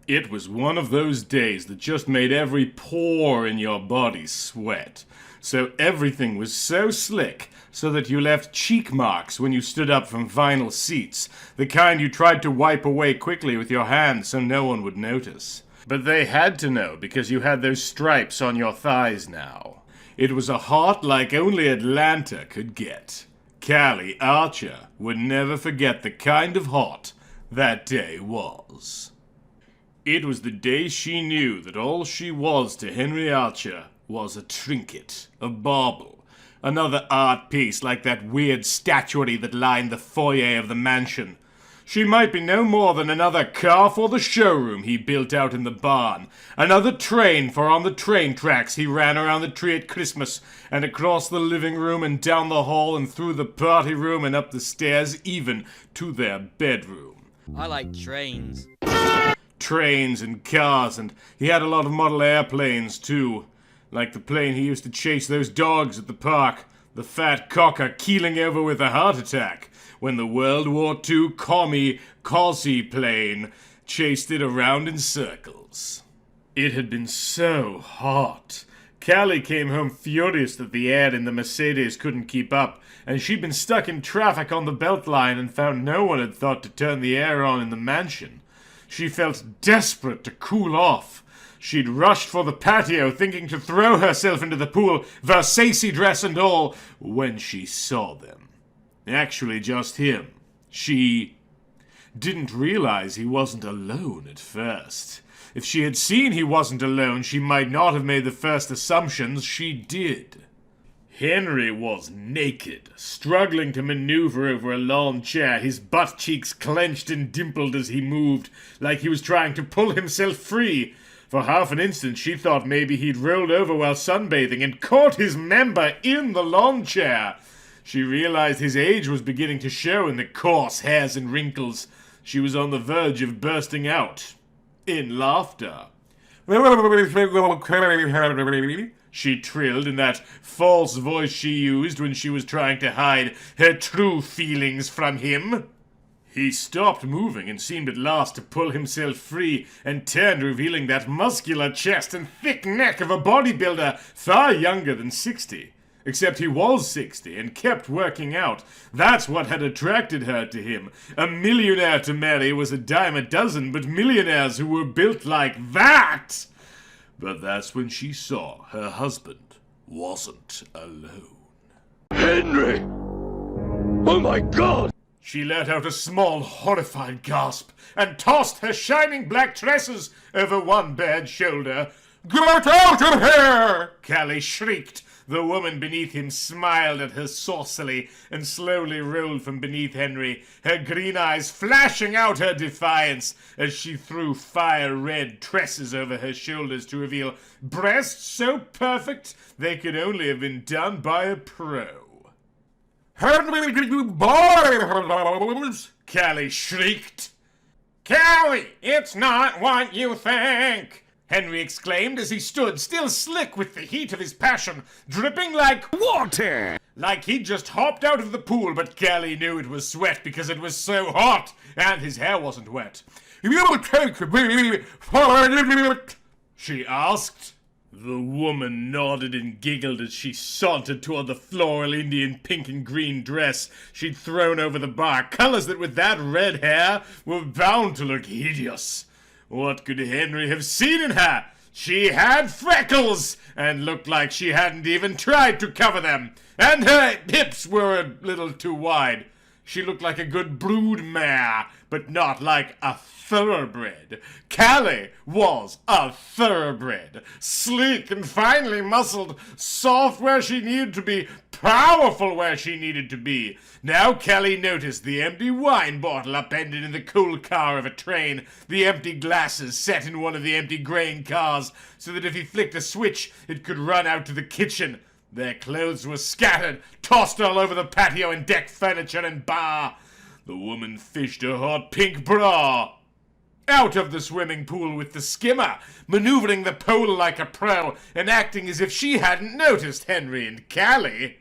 It was one of those days that just made every pore in your body sweat. So everything was so slick, so that you left cheek marks when you stood up from vinyl seats, the kind you tried to wipe away quickly with your hand so no one would notice. But they had to know because you had those stripes on your thighs now. It was a heart like only Atlanta could get. Callie Archer would never forget the kind of hot that day was. It was the day she knew that all she was to Henry Archer was a trinket, a bauble, another art piece like that weird statuary that lined the foyer of the mansion. She might be no more than another car for the showroom he built out in the barn, another train for on the train tracks he ran around the tree at Christmas, and across the living room and down the hall and through the party room and up the stairs, even to their bedroom. I like trains. Trains and cars, and he had a lot of model airplanes too, like the plane he used to chase those dogs at the park, the fat cocker keeling over with a heart attack when the World War II commie Causey plane chased it around in circles. It had been so hot. Callie came home furious that the air in the Mercedes couldn't keep up, and she'd been stuck in traffic on the Beltline and found no one had thought to turn the air on in the mansion. She felt desperate to cool off. She'd rushed for the patio, thinking to throw herself into the pool, Versace dress and all, when she saw them. Actually, just him. She didn't realize he wasn't alone at first. If she had seen he wasn't alone, she might not have made the first assumptions she did. Henry was naked, struggling to maneuver over a lawn chair, his butt cheeks clenched and dimpled as he moved, like he was trying to pull himself free. For half an instant she thought maybe he'd rolled over while sunbathing and caught his member in the lawn chair. She realized his age was beginning to show in the coarse hairs and wrinkles. She was on the verge of bursting out in laughter. She trilled in that false voice she used when she was trying to hide her true feelings from him. He stopped moving and seemed at last to pull himself free and turned, revealing that muscular chest and thick neck of a bodybuilder far younger than 60. Except he was 60 and kept working out. That's what had attracted her to him. A millionaire to marry was a dime a dozen, but millionaires who were built like that! But that's when she saw her husband wasn't alone. Henry! Oh my God! She let out a small, horrified gasp and tossed her shining black tresses over one bared shoulder. "Get out of here!" Callie shrieked. The woman beneath him smiled at her saucily and slowly rolled from beneath Henry, her green eyes flashing out her defiance as she threw fire-red tresses over her shoulders to reveal breasts so perfect they could only have been done by a pro. "Henry, boys!" Callie shrieked. "Callie, it's not what you think!" Henry exclaimed as he stood, still slick with the heat of his passion, dripping like water. Like he'd just hopped out of the pool, but Callie knew it was sweat because it was so hot, and his hair wasn't wet. "You take me for..." she asked. The woman nodded and giggled as she sauntered toward the floral Indian pink and green dress she'd thrown over the bar, colors that with that red hair were bound to look hideous. What could Henry have seen in her? She had freckles, and looked like she hadn't even tried to cover them, and her hips were a little too wide. She looked like a good brood mare, but not like a thoroughbred. Callie was a thoroughbred, sleek and finely muscled, soft where she needed to be, powerful where she needed to be. Now Callie noticed the empty wine bottle upended in the coal car of a train, the empty glasses set in one of the empty grain cars, so that if he flicked a switch, it could run out to the kitchen. Their clothes were scattered, tossed all over the patio and deck furniture and bar. The woman fished a hot pink bra out of the swimming pool with the skimmer, maneuvering the pole like a pro and acting as if she hadn't noticed Henry and Callie.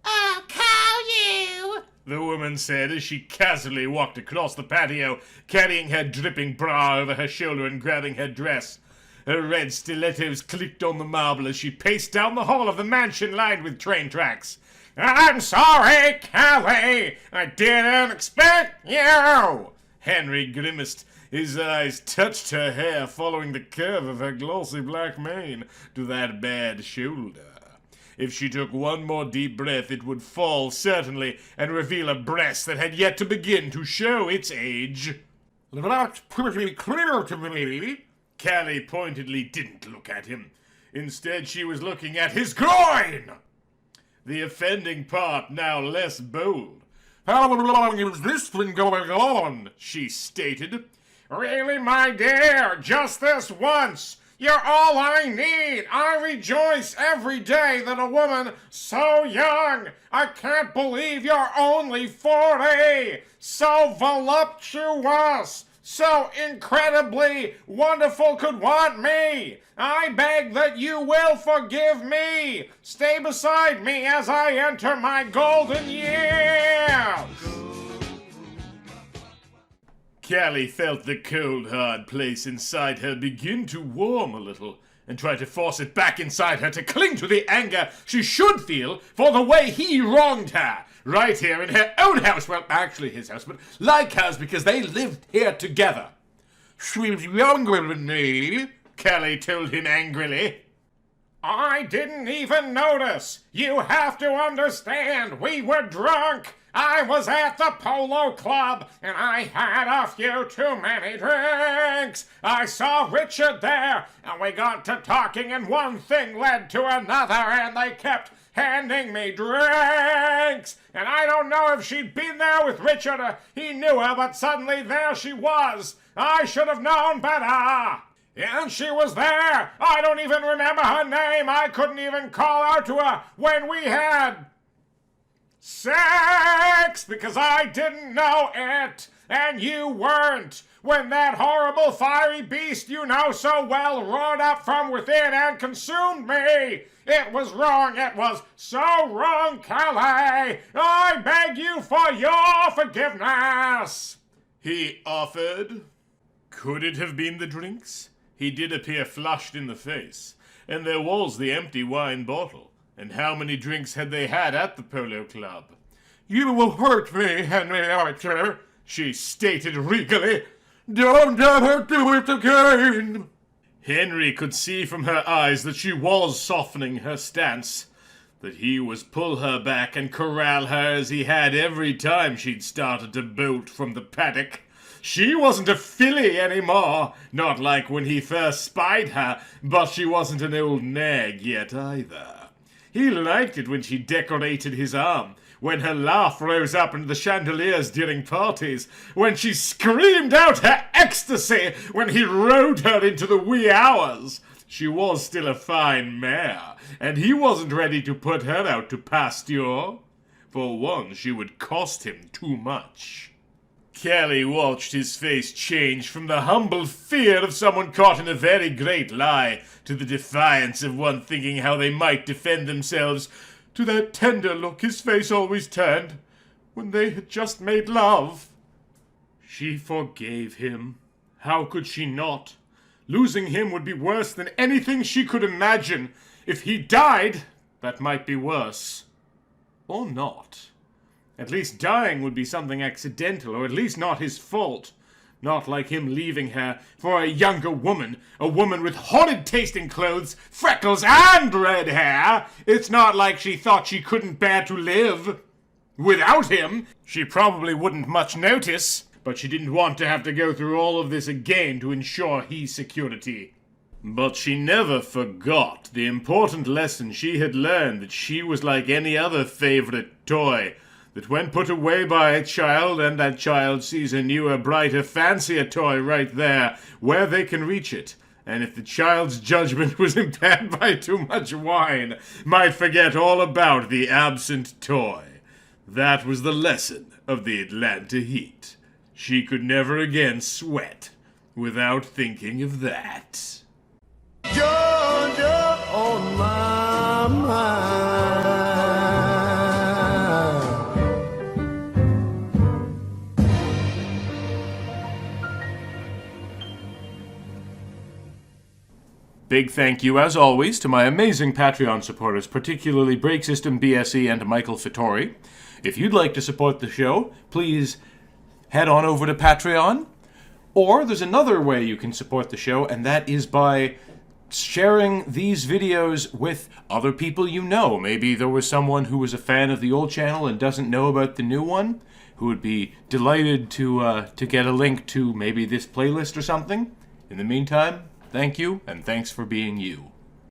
"I'll call you," the woman said as she casually walked across the patio, carrying her dripping bra over her shoulder and grabbing her dress. Her red stilettos clicked on the marble as she paced down the hall of the mansion lined with train tracks. "I'm sorry, Callie! I didn't expect you!" Henry grimaced. His eyes touched her hair, following the curve of her glossy black mane to that bad shoulder. If she took one more deep breath, it would fall, certainly, and reveal a breast that had yet to begin to show its age. "That's pretty clear to me." Callie pointedly didn't look at him. Instead, she was looking at his groin! The offending part now less bold. "How long has this been going on?" she stated. "Really, my dear, just this once. You're all I need. I rejoice every day that a woman so young, I can't believe you're only 40, so voluptuous, so incredibly wonderful could want me. I beg that you will forgive me. Stay beside me as I enter my golden years." Callie felt the cold, hard place inside her begin to warm a little, and tried to force it back inside her to cling to the anger she should feel for the way he wronged her, right here in her own house. Well, actually his house, but like hers because they lived here together. "She's younger than me," Callie told him angrily. "I didn't even notice. You have to understand, we were drunk. I was at the polo club, and I had a few too many drinks. I saw Richard there, and we got to talking, and one thing led to another, and they kept handing me drinks. And I don't know if she'd been there with Richard or he knew her, but suddenly there she was. I should have known better. And she was there. I don't even remember her name. I couldn't even call out to her when we had sex because I didn't know it, and you weren't. When that horrible fiery beast you know so well roared up from within and consumed me. It was wrong. It was so wrong, Callie. I beg you for your forgiveness." He offered. Could it have been the drinks? He did appear flushed in the face, and there was the empty wine bottle. And how many drinks had they had at the polo club? "You will hurt me, Henry Archer," she stated regally. "Don't ever do it again." Henry could see from her eyes that she was softening her stance, that he was pull her back and corral her as he had every time she'd started to bolt from the paddock. She wasn't a filly anymore, not like when he first spied her, but she wasn't an old nag yet either. He liked it when she decorated his arm, when her laugh rose up into the chandeliers during parties, when she screamed out her ecstasy when he rode her into the wee hours. She was still a fine mare, and he wasn't ready to put her out to pasture. For one, she would cost him too much. Callie watched his face change from the humble fear of someone caught in a very great lie to the defiance of one thinking how they might defend themselves, to that tender look his face always turned when they had just made love. She forgave him. How could she not? Losing him would be worse than anything she could imagine. If he died, that might be worse. Or not. At least dying would be something accidental, or at least not his fault. Not like him leaving her for a younger woman, a woman with horrid taste in clothes, freckles, and red hair. It's not like she thought she couldn't bear to live. Without him, she probably wouldn't much notice, but she didn't want to have to go through all of this again to ensure his security. But she never forgot the important lesson she had learned, that she was like any other favorite toy, that when put away by a child and that child sees a newer, brighter, fancier toy right there where they can reach it, and if the child's judgment was impaired by too much wine, might forget all about the absent toy. That was the lesson of the Atlanta heat. She could never again sweat without thinking of that. Georgia on my mind. Big thank you, as always, to my amazing Patreon supporters, particularly Break System BSE and Michael Fittori. If you'd like to support the show, please head on over to Patreon. Or there's another way you can support the show, and that is by sharing these videos with other people you know. Maybe there was someone who was a fan of the old channel and doesn't know about the new one, who would be delighted to get a link to maybe this playlist or something. In the meantime, thank you, and thanks for being you.